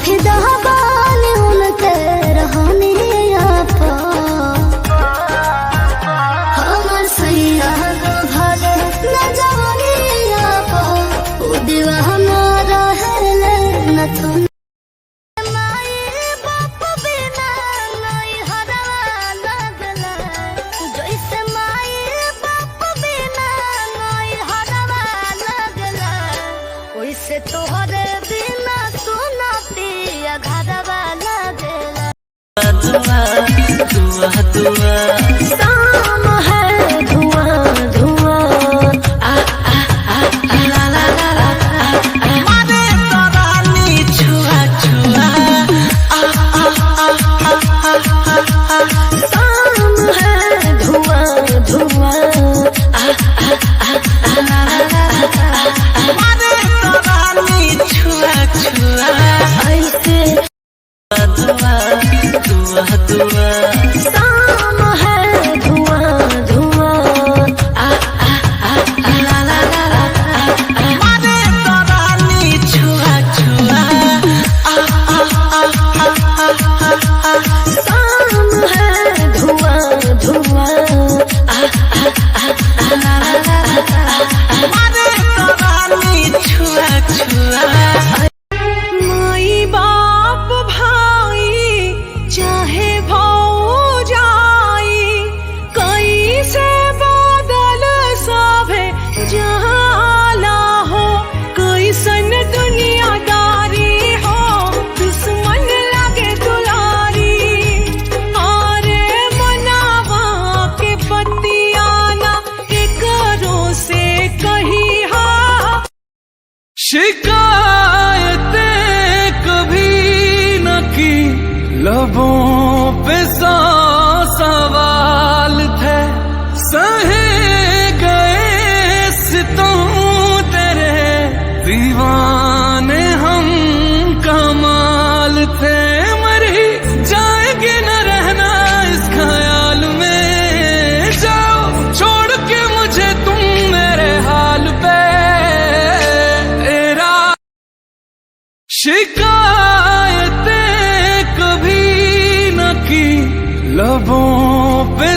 फिदा बानी उनके रहने आपा हमर सैया भले न जाने आपा उ दीवाना रहले न तुम से तोहरे बिना सुना पिया घरवा लगेला दुआ दुआ दुआ शाम है धुआं धुआं आ आ आ ला ला ला ला मारे तरानी छुआ छुआ आ आ आ आ शाम है धुआं धुआं आ आ आ ला ला ला ऐसे दुआ दुआ दुआ शाम है धुआं धुआं आ आ आ ला ला ला ला मारे तरानी छुआ छुआ आ आ आ शाम है धुआं धुआं आ आ आ ला ला ला मारे तरानी छुआ छुआ शिकायतें कभी न की लबों पे सौ सवाल थे सहे गए सितम तेरे दीवाने हम कमाल थे मर ही जाएंगे न रहना इस ख्याल में जाओ छोड़ के मुझे तुम मेरे हाल पे शिकायतें कभी न की लबों पे